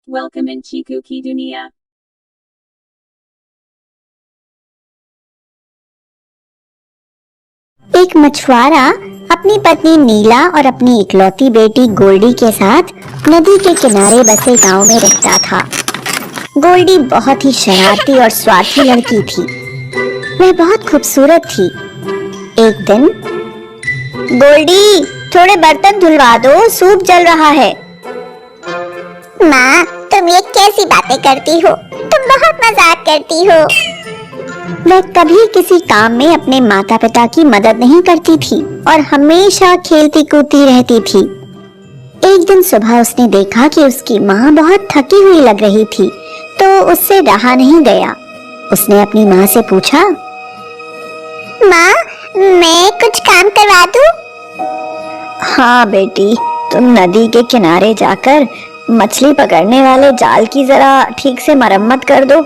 Welcome in Chiku की दुनिया। एक मछुआरा अपनी पत्नी नीला और अपनी इकलौती बेटी गोल्डी के साथ नदी के किनारे बसे गांव में रहता था। गोल्डी बहुत ही शरारती और स्वार्थी लड़की थी। वह बहुत खूबसूरत थी। एक दिन, गोल्डी, थोड़े बर्तन धुलवा दो, सूप जल रहा है। माँ, तुम ये कैसी बातें करती हो? तुम बहुत मजाक करती हो। वह कभी किसी काम में अपने माता पिता की मदद नहीं करती थी और हमेशा खेलती कूदती रहती थी। एक दिन सुबह उसने देखा कि उसकी माँ बहुत थकी हुई लग रही थी, तो उससे रहा नहीं गया। उसने अपनी माँ से पूछा, माँ, मैं कुछ काम करवा दूँ? हाँ बेटी, तुम नदी के किनारे जाकर मछली पकड़ने वाले जाल की जरा ठीक से मरम्मत कर दो,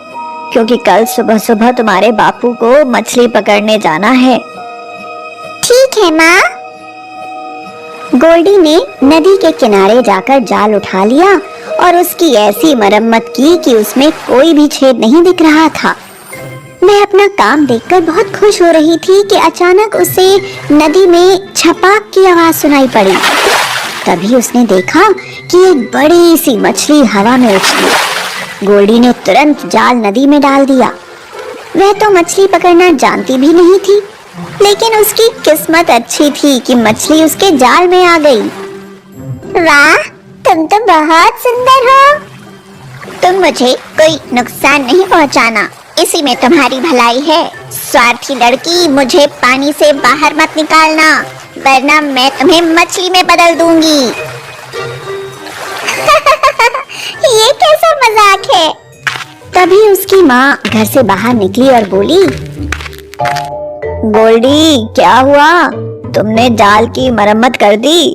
क्योंकि कल सुबह सुबह तुम्हारे बापू को मछली पकड़ने जाना है। ठीक है माँ। गोल्डी ने नदी के किनारे जाकर जाल उठा लिया और उसकी ऐसी मरम्मत की कि उसमें कोई भी छेद नहीं दिख रहा था। वह अपना काम देखकर बहुत खुश हो रही थी कि अचानक उसे नदी में छपाक की आवाज सुनाई पड़ी। तभी उसने देखा कि एक बड़ी सी मछली हवा में उछली। गोल्डी ने तुरंत जाल नदी में डाल दिया। वह तो मछली पकड़ना जानती भी नहीं थी, लेकिन उसकी किस्मत अच्छी थी कि मछली उसके जाल में आ गई। वाह, तुम तो बहुत सुंदर हो। तुम मुझे कोई नुकसान नहीं पहुंचाना, इसी में तुम्हारी भलाई है। स्वार्थी लड़की, मुझे पानी से बाहर मत निकालना, वरना मैं तुम्हें मछली में बदल दूंगी। ये कैसा मजाक है? तभी उसकी माँ घर से बाहर निकली और बोली, गोल्डी, क्या हुआ? तुमने जाल की मरम्मत कर दी?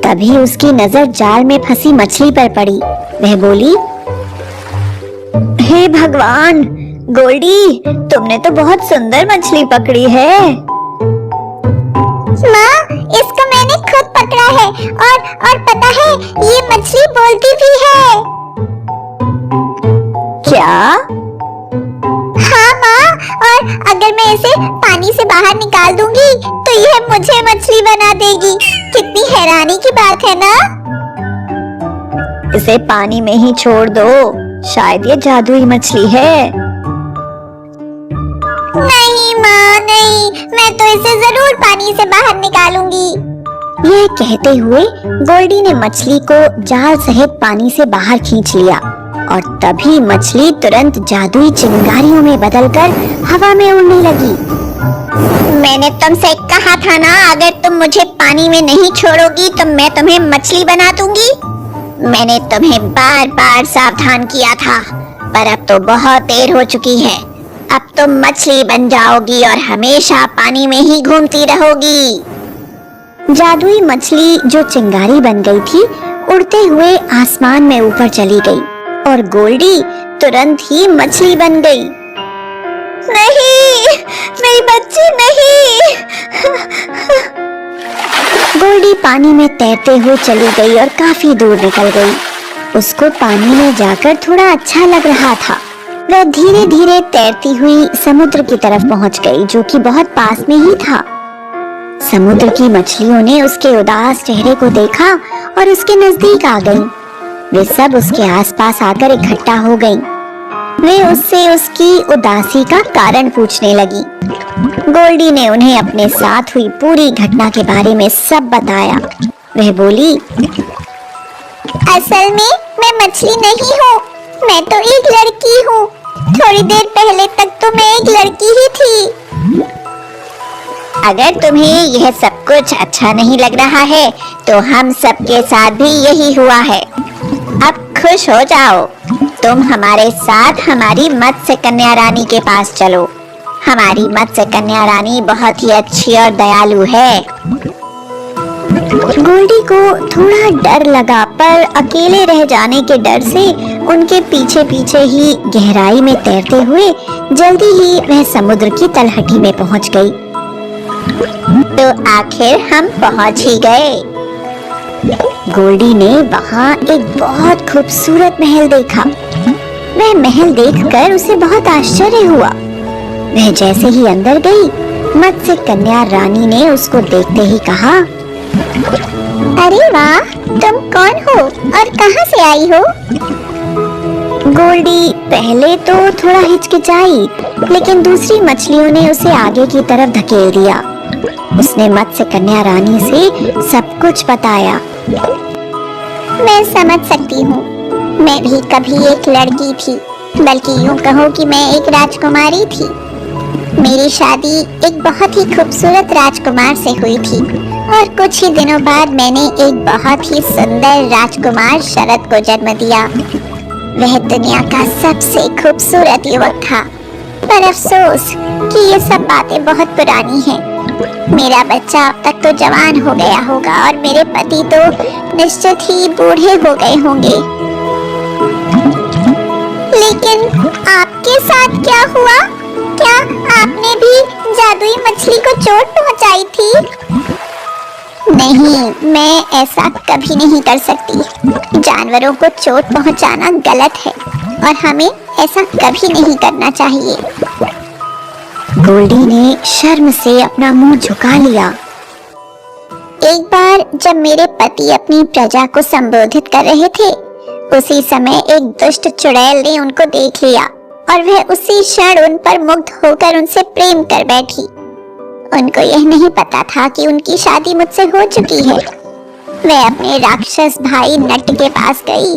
तभी उसकी नजर जाल में फंसी मछली पर पड़ी। वह बोली, हे भगवान, गोल्डी, तुमने तो बहुत सुंदर मछली पकड़ी है। माँ, इसको मैंने खुद पकड़ा है और पता है, ये मछली बोलती भी है। क्या? हाँ माँ, और अगर मैं इसे पानी से बाहर निकाल दूंगी तो यह मुझे मछली बना देगी। कितनी हैरानी की बात है ना? इसे पानी में ही छोड़ दो, शायद ये जादुई मछली है। नहीं माँ, नहीं, मैं तो इसे जरूर पानी से बाहर निकालूंगी। यह कहते हुए गोल्डी ने मछली को जाल सहित पानी से बाहर खींच लिया और तभी मछली तुरंत जादुई चिंगारियों में बदलकर हवा में उड़ने लगी। मैंने तुमसे कहा था ना, अगर तुम मुझे पानी में नहीं छोड़ोगी तो मैं तुम्हें मछली बना दूंगी। मैंने तुम्हें बार बार सावधान किया था, पर अब तो बहुत देर हो चुकी है। अब तुम मछली बन जाओगी और हमेशा पानी में ही घूमती रहोगी। जादुई मछली जो चिंगारी बन गई थी, उड़ते हुए आसमान में ऊपर चली गई और गोल्डी तुरंत ही मछली बन गई। नहीं, मेरी बच्ची नहीं। गोल्डी पानी में तैरते हुए चली गई और काफी दूर निकल गई। उसको पानी में जाकर थोड़ा अच्छा लग रहा था। वह धीरे धीरे तैरती हुई समुद्र की तरफ पहुंच गई, जो कि बहुत पास में ही था। समुद्र की मछलियों ने उसके उदास चेहरे को देखा और उसके नजदीक आ गईं। वे सब उसके आसपास आकर इकट्ठा हो गईं। वे उससे उसकी उदासी का कारण पूछने लगी। गोल्डी ने उन्हें अपने साथ हुई पूरी घटना के बारे में सब बताया। वह बोली, असल में मैं मछली नहीं हूँ, मैं तो एक लड़की हूँ। थोड़ी देर पहले तक तो मैं एक लड़की ही थी। अगर तुम्हें यह सब कुछ अच्छा नहीं लग रहा है तो हम सबके साथ भी यही हुआ है। अब खुश हो जाओ। तुम हमारे साथ हमारी मत्स्य कन्या रानी के पास चलो। हमारी मत्स्य कन्या रानी बहुत ही अच्छी और दयालु है। गोल्डी को थोड़ा डर लगा, पर अकेले रह जाने के डर से उनके पीछे पीछे ही गहराई में तैरते हुए जल्दी ही वह समुद्र की तलहटी में पहुंच गई। तो आखिर हम पहुंच ही गए। गोल्डी ने वहाँ एक बहुत खूबसूरत महल देखा। वह महल देखकर उसे बहुत आश्चर्य हुआ। वह जैसे ही अंदर गई, मत्स्य कन्या रानी ने उसको देखते ही कहा, अरे वाह, तुम कौन हो और कहाँ से आई हो? गोल्डी पहले तो थोड़ा हिचकिचाई, लेकिन दूसरी मछलियों ने उसे आगे की तरफ धकेल दिया। उसने मत्स्य कन्या रानी से सब कुछ बताया। मैं समझ सकती हूँ, मैं भी कभी एक लड़की थी, बल्कि यूँ कहो कि मैं एक राजकुमारी थी। मेरी शादी एक बहुत ही खूबसूरत राजकुमार से हुई थी और कुछ ही दिनों बाद मैंने एक बहुत ही सुंदर राजकुमार शरद को जन्म दिया। वह दुनिया का सबसे खूबसूरत युवक था, पर अफसोस कि ये सब बातें बहुत पुरानी हैं। मेरा बच्चा अब तक तो जवान हो गया होगा और मेरे पति तो निश्चित ही बूढ़े हो गए होंगे। लेकिन आपके साथ क्या हुआ? क्या आपने भी जादुई मछली को चोट पहुंचाई थी? नहीं, मैं ऐसा कभी नहीं कर सकती। जानवरों को चोट पहुंचाना गलत है और हमें ऐसा कभी नहीं करना चाहिए। गोल्डी ने शर्म से अपना मुंह झुका लिया। एक बार जब मेरे पति अपनी प्रजा को संबोधित कर रहे थे, उसी समय एक दुष्ट चुड़ैल ने उनको देख लिया और वह उसी क्षण उन पर मुग्ध होकर उनसे प्रेम कर बैठी। उनको यह नहीं पता था कि उनकी शादी मुझसे हो चुकी है। वह अपने राक्षस भाई नट के पास गई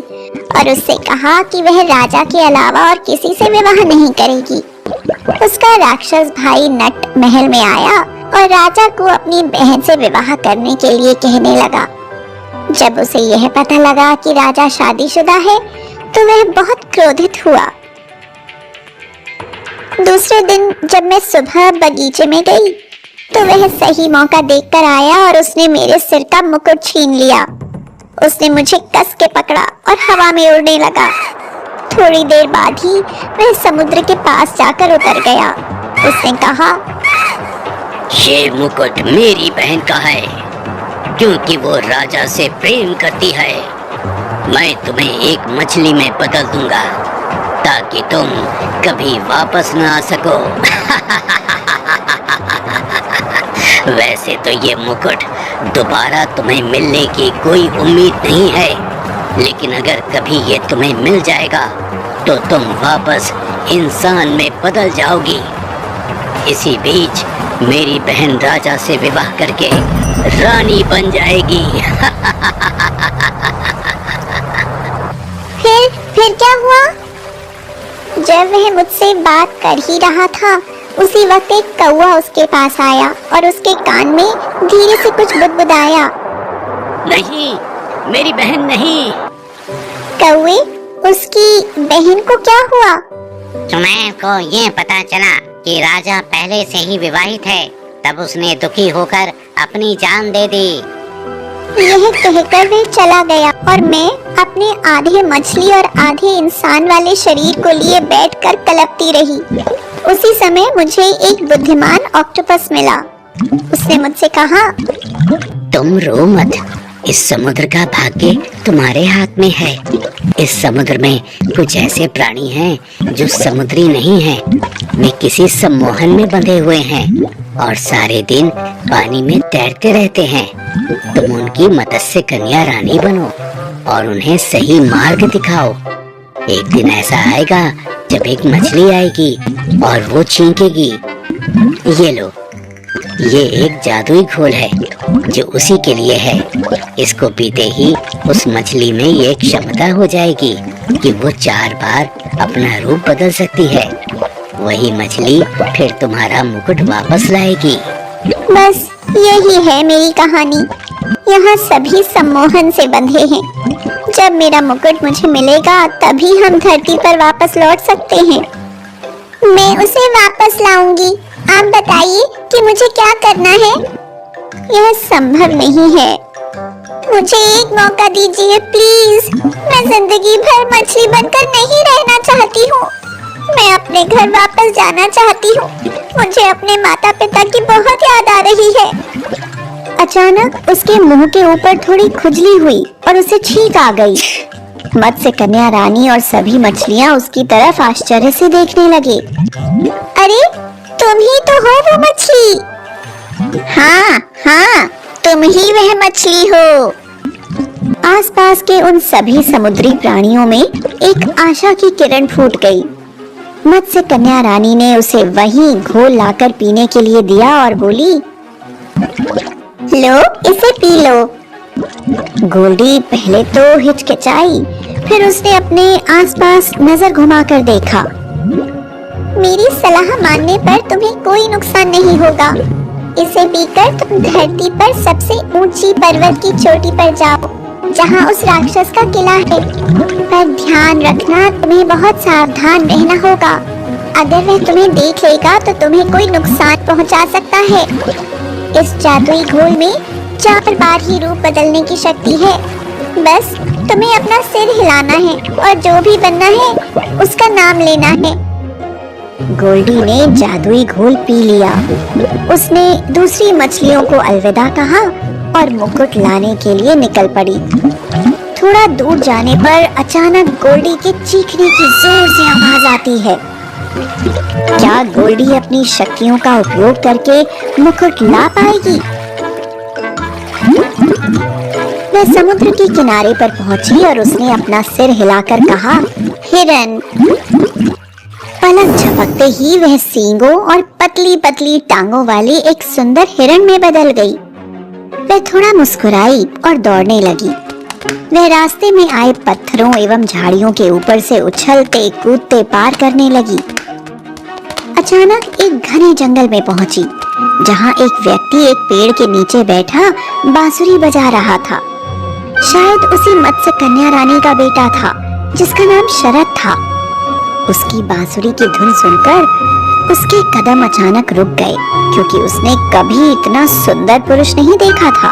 और उससे कहा कि वह राजा के अलावा और किसी से विवाह नहीं करेगी। उसका राक्षस भाई नट महल में आया और राजा को अपनी बहन से विवाह करने के लिए कहने लगा। जब उसे यह पता लगा कि राजा शादीशुदा है, तो वह बहुत क्रोधित हुआ। दूसरे दिन जब मैं सुबह बगीचे में गई, तो वह सही मौका देखकर आया और उसने मेरे सिर का मुकुट छीन लिया। उसने मुझे कस के पकड़ा और हवा में उड़ने लगा। थोड़ी देर बाद ही वह समुद्र के पास जाकर उतर गया। उसने कहा, ये मुकुट मेरी बहन का है, क्योंकि वो राजा से प्रेम करती है। मैं तुम्हें एक मछली में बदल दूंगा ताकि तुम कभी वापस न आ सको। वैसे तो ये मुकुट दोबारा तुम्हें मिलने की कोई उम्मीद नहीं है, लेकिन अगर कभी ये तुम्हें मिल जाएगा तो तुम वापस इंसान में बदल जाओगी। इसी बीच मेरी बहन राजा से विवाह करके रानी बन जाएगी। फिर क्या हुआ? जब वह मुझसे बात कर ही रहा था, उसी वक्त एक कौवा उसके पास आया और उसके कान में धीरे से कुछ बुदबुदाया। नहीं, मेरी बहन नहीं। कौवे, उसकी बहन को क्या हुआ? चुड़ैल को ये पता चला कि राजा पहले से ही विवाहित है, तब उसने दुखी होकर अपनी जान दे दी। यह कहकर वह चला गया और मैं अपने आधे मछली और आधे इंसान वाले शरीर को लिए बैठकर कलपती रही। उसी समय मुझे एक बुद्धिमान ऑक्टोपस मिला। उसने मुझसे कहा, तुम रो मत, इस समुद्र का भाग्य तुम्हारे हाथ में है। इस समुद्र में कुछ ऐसे प्राणी हैं जो समुद्री नहीं हैं। वे किसी सम्मोहन में बंधे हुए हैं और सारे दिन पानी में तैरते रहते हैं। तुम उनकी मत्स्य कन्या रानी बनो और उन्हें सही मार्ग दिखाओ। एक दिन ऐसा आएगा जब एक मछली आएगी और वो छींकेगी। ये लो, ये एक जादुई घोल है जो उसी के लिए है। इसको पीते ही उस मछली में ये क्षमता हो जाएगी कि वो 4 बार अपना रूप बदल सकती है। वही मछली फिर तुम्हारा मुकुट वापस लाएगी। बस यही है मेरी कहानी। यहाँ सभी सम्मोहन से बंधे हैं। जब मेरा मुकुट मुझे मिलेगा तभी हम धरती पर वापस लौट सकते हैं। मैं उसे वापस लाऊंगी। आप बताइए कि मुझे क्या करना है? यह संभव नहीं है। मुझे एक मौका दीजिए प्लीज। मैं जिंदगी भर मछली बनकर नहीं रहना चाहती हूँ। मैं अपने घर वापस जाना चाहती हूँ। मुझे अपने माता पिता की बहुत याद आ रही है। अचानक उसके मुंह के ऊपर थोड़ी खुजली हुई और उसे छींक आ गई। मत्स्य कन्या रानी और सभी मछलियां उसकी तरफ आश्चर्य से देखने लगे। अरे तुम ही तो हो वो मछली। हाँ हाँ, तुम ही वह मछली हो। आसपास के उन सभी समुद्री प्राणियों में एक आशा की किरण फूट गई। मत्स्य कन्या रानी ने उसे वहीं घोल लाकर पीने के लिए दिया और बोली, लो इसे पी लो। गोल्डी पहले तो हिचकिचाई, फिर उसने अपने आसपास नजर घुमाकर देखा। मेरी सलाह मानने पर तुम्हें कोई नुकसान नहीं होगा। इसे पीकर तुम धरती पर सबसे ऊंची पर्वत की चोटी पर जाओ, जहां उस राक्षस का किला है। पर ध्यान रखना, तुम्हें बहुत सावधान रहना होगा। अगर वह तुम्हें देख लेगा तो तुम्हें कोई नुकसान पहुंचा सकता है। इस जादुई घोल में 4 बार ही रूप बदलने की शक्ति है। बस तुम्हें अपना सिर हिलाना है और जो भी बनना है उसका नाम लेना है। गोल्डी ने जादुई घोल पी लिया। उसने दूसरी मछलियों को अलविदा कहा और मुकुट लाने के लिए निकल पड़ी। थोड़ा दूर जाने पर अचानक गोल्डी के चीखने की जोर से आवाज आती है। क्या गोल्डी अपनी शक्तियों का उपयोग करके मुकुट ला पाएगी? वह समुद्र के किनारे पर पहुंची और उसने अपना सिर हिलाकर कहा, हिरन। पलक झपकते ही वह सींगों और पतली पतली टांगों वाली एक सुंदर हिरन में बदल गई। वह थोड़ा मुस्कुराई और दौड़ने लगी। वह रास्ते में आए पत्थरों एवं झाड़ियों के ऊपर से उछलते कूदते पार करने लगी। अचानक एक घने जंगल में पहुंची, जहां एक व्यक्ति एक पेड़ के नीचे बैठा बांसुरी बजा रहा था। शायद उसी मत्स्य कन्या रानी का बेटा था, जिसका नाम शरद था। उसकी बांसुरी की धुन सुनकर उसके कदम अचानक रुक गए, क्योंकि उसने कभी इतना सुंदर पुरुष नहीं देखा था।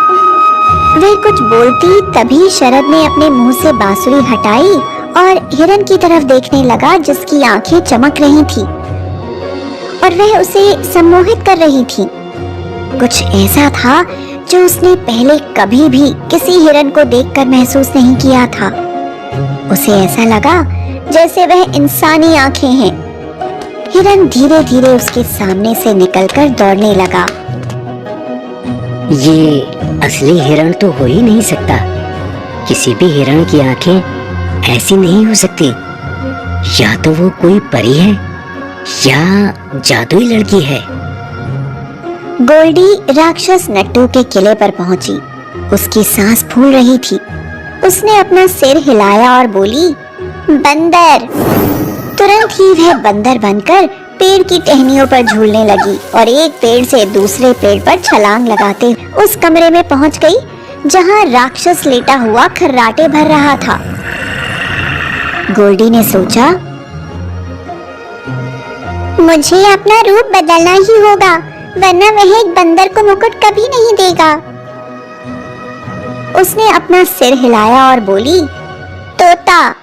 वह कुछ बोलती तभी शरद ने अपने मुंह से बांसुरी हटाई और हिरन की तरफ देखने लगा, जिसकी आंखें चमक रही थी और वह उसे सम्मोहित कर रही थी। कुछ ऐसा था जो उसने पहले कभी भी किसी हिरन को देखकर महसूस नहीं किया था। उसे ऐसा लगा जैसे वह इंसानी आंखें हैं। हिरन धीरे धीरे उसके सामने से निकलकर दौड़ने लगा। ये असली हिरण तो हो ही नहीं सकता। किसी भी हिरण की आंखें ऐसी नहीं हो सकती। या तो वो कोई परी है या जादुई लड़की है। गोल्डी राक्षस नट्टू के किले पर पहुंची। उसकी सांस फूल रही थी। उसने अपना सिर हिलाया और बोली, बंदर। तुरंत ही वह बंदर बनकर पेड़ की टहनियों पर झूलने लगी और एक पेड़ से दूसरे पेड़ पर छलांग लगाते उस कमरे में पहुंच गई, जहां राक्षस लेटा हुआ खर्राटे भर रहा था। गोल्डी ने सोचा, मुझे अपना रूप बदलना ही होगा, वरना वह एक बंदर को मुकुट कभी नहीं देगा। उसने अपना सिर हिलाया और बोली, तोता।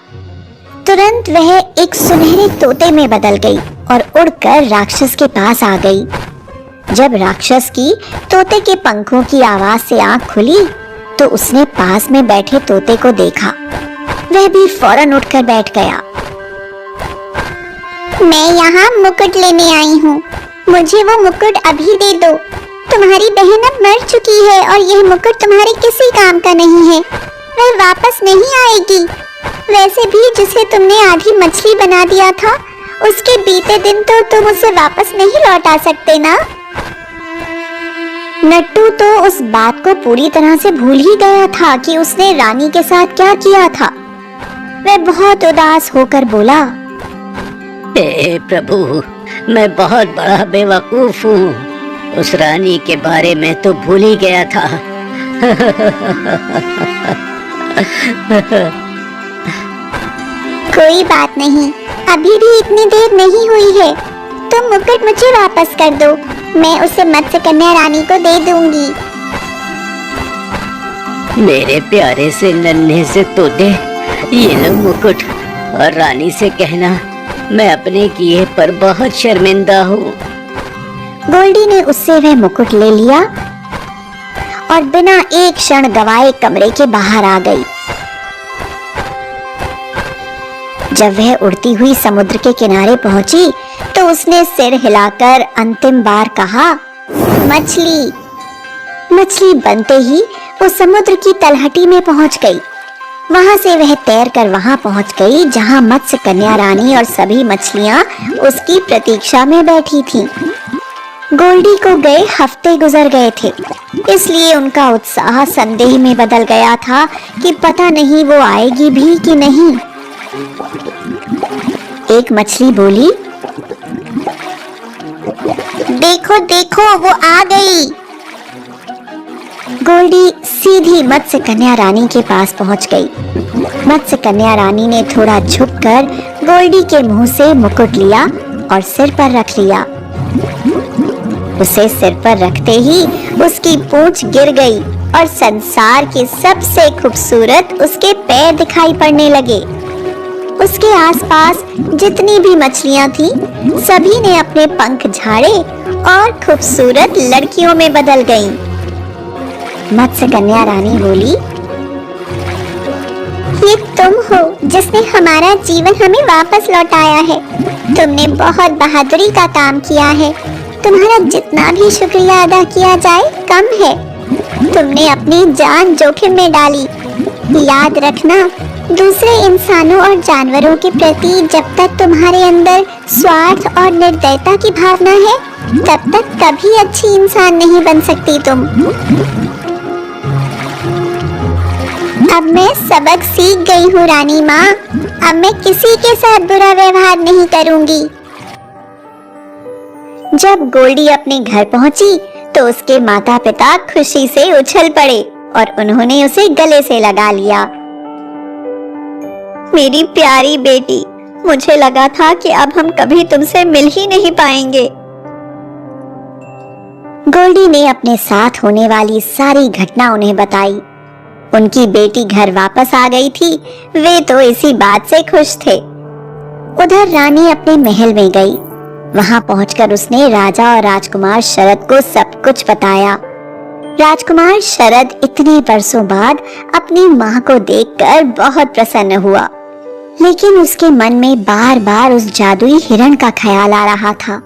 तुरंत वह एक सुनहरे तोते में बदल गई और उड़कर राक्षस के पास आ गई। जब राक्षस की तोते के पंखों की आवाज से आंख खुली तो उसने पास में बैठे तोते को देखा। वह भी फौरन उठकर बैठ गया। मैं यहाँ मुकुट लेने आई हूँ, मुझे वो मुकुट अभी दे दो। तुम्हारी बहन अब मर चुकी है और यह मुकुट तुम्हारे किसी काम का नहीं है। वह वापस नहीं आएगी। वैसे भी जिसे तुमने आधी मछली बना दिया था, उसके बीते दिन तो तुम उसे वापस नहीं लौटा सकते ना। नट्टू तो उस बात को पूरी तरह से भूल ही गया था कि उसने रानी के साथ क्या किया था। वह बहुत उदास होकर बोला, हे प्रभु, मैं बहुत बड़ा बेवकूफ हूँ। उस रानी के बारे में तो भूल ही गया था। कोई बात नहीं, अभी भी इतनी देर नहीं हुई है। तुम मुकुट मुझे वापस कर दो, मैं उसे मत्स्य कन्या रानी को दे दूंगी। मेरे प्यारे से नन्हे से तोते, ये लो मुकुट और रानी से कहना मैं अपने किए पर बहुत शर्मिंदा हूँ। गोल्डी ने उससे वह मुकुट ले लिया और बिना एक क्षण गवाए कमरे के बाहर आ गई। जब वह उड़ती हुई समुद्र के किनारे पहुंची तो उसने सिर हिलाकर अंतिम बार कहा, मछली। मछली बनते ही वो समुद्र की तलहटी में पहुंच गई। वहां से वह तैरकर वहां पहुंच गई जहां मत्स्य कन्या रानी और सभी मछलियां उसकी प्रतीक्षा में बैठी थीं। गोल्डी को गए हफ्ते गुजर गए थे, इसलिए उनका उत्साह संदेह में बदल गया था कि पता नहीं वो आएगी भी कि नहीं। एक मछली बोली, देखो देखो वो आ गई। गोल्डी सीधी मत्स्य कन्या रानी के पास पहुंच गई। मत्स्य कन्या रानी ने थोड़ा झुककर गोल्डी के मुंह से मुकुट लिया और सिर पर रख लिया। उसे सिर पर रखते ही उसकी पूंछ गिर गई और संसार के सबसे खूबसूरत उसके पैर दिखाई पड़ने लगे। उसके आसपास जितनी भी मछलियां थीं, सभी ने अपने पंख झाड़े और खूबसूरत लड़कियों में बदल गईं। मत्स्य कन्या रानी बोली, ये तुम हो जिसने हमारा जीवन हमें वापस लौटाया है। तुमने बहुत बहादुरी का काम किया है। तुम्हारा जितना भी शुक्रिया अदा किया जाए कम है। तुमने अपनी जान जोखिम में डाली। याद रखना, दूसरे इंसानों और जानवरों के प्रति जब तक तुम्हारे अंदर स्वार्थ और निर्दयता की भावना है, तब तक कभी अच्छी इंसान नहीं बन सकती तुम। अब मैं सबक सीख गई हूँ रानी माँ। अब मैं किसी के साथ बुरा व्यवहार नहीं करूँगी। जब गोल्डी अपने घर पहुंची तो उसके माता पिता खुशी से उछल पड़े और उन्होंने उसे गले से लगा लिया। मेरी प्यारी बेटी, मुझे लगा था कि अब हम कभी तुमसे मिल ही नहीं पाएंगे। गोल्डी ने अपने साथ होने वाली सारी घटना उन्हें बताई। उनकी बेटी घर वापस आ गई थी। वे तो इसी बात से खुश थे। उधर रानी अपने महल में गई। वहां पहुंचकर उसने राजा और राजकुमार शरद को सब कुछ बताया। राजकुमार शरद इतने वर्षों बाद अपनी मां को देखकर बहुत प्रसन्न हुआ, लेकिन उसके मन में बार बार उस जादुई हिरण का ख्याल आ रहा था।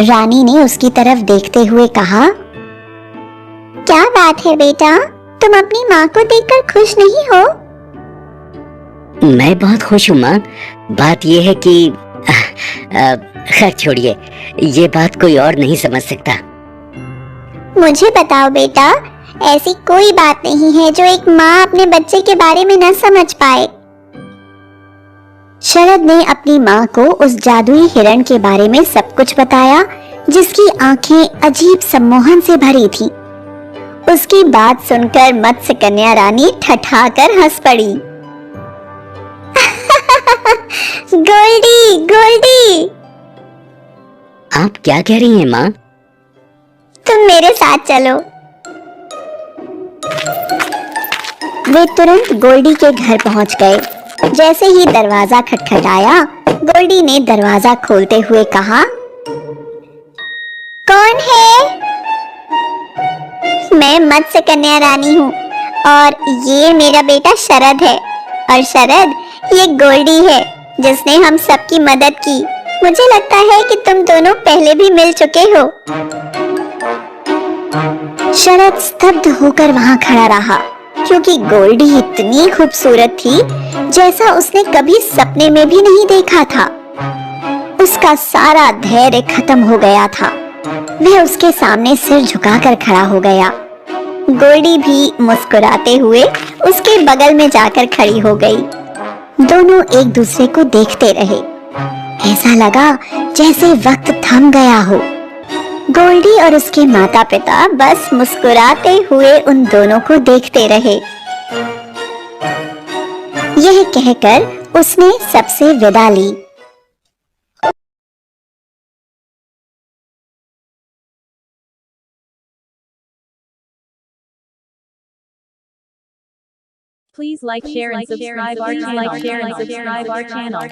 रानी ने उसकी तरफ देखते हुए कहा, क्या बात है बेटा, तुम अपनी माँ को देखकर खुश नहीं हो? मैं बहुत खुश हूँ माँ। बात यह है कि खैर छोड़िए, ये बात कोई और नहीं समझ सकता। मुझे बताओ बेटा, ऐसी कोई बात नहीं है जो एक माँ अपने बच्चे के बारे में न समझ पाए। शरद ने अपनी माँ को उस जादुई हिरण के बारे में सब कुछ बताया, जिसकी आंखें अजीब सम्मोहन से भरी थीं। उसकी बात सुनकर मत्स्य कन्या रानी ठठाकर हंस पड़ी। गोल्डी, गोल्डी! आप क्या कह रही हैं माँ? तुम मेरे साथ चलो। वे तुरंत गोल्डी के घर पहुंच गए। जैसे ही दरवाजा खटखटाया, गोल्डी ने दरवाजा खोलते हुए कहा, कौन है? मैं मत्स्य कन्या रानी हूँ और ये मेरा बेटा शरद है। और शरद, ये गोल्डी है जिसने हम सबकी मदद की। मुझे लगता है कि तुम दोनों पहले भी मिल चुके हो। शरद स्तब्ध होकर वहां खड़ा रहा, क्योंकि गोल्डी इतनी खूबसूरत थी जैसा उसने कभी सपने में भी नहीं देखा था। उसका सारा धैर्य खत्म हो गया था। वह उसके सामने सिर झुकाकर खड़ा हो गया। गोल्डी भी मुस्कुराते हुए उसके बगल में जाकर खड़ी हो गई। दोनों एक दूसरे को देखते रहे। ऐसा लगा जैसे वक्त थम गया हो। गोल्डी और उसके माता पिता बस मुस्कुराते हुए उन दोनों को देखते रहे। यह कहकर उसने सबसे विदा ली। Please like, share and subscribe our channel.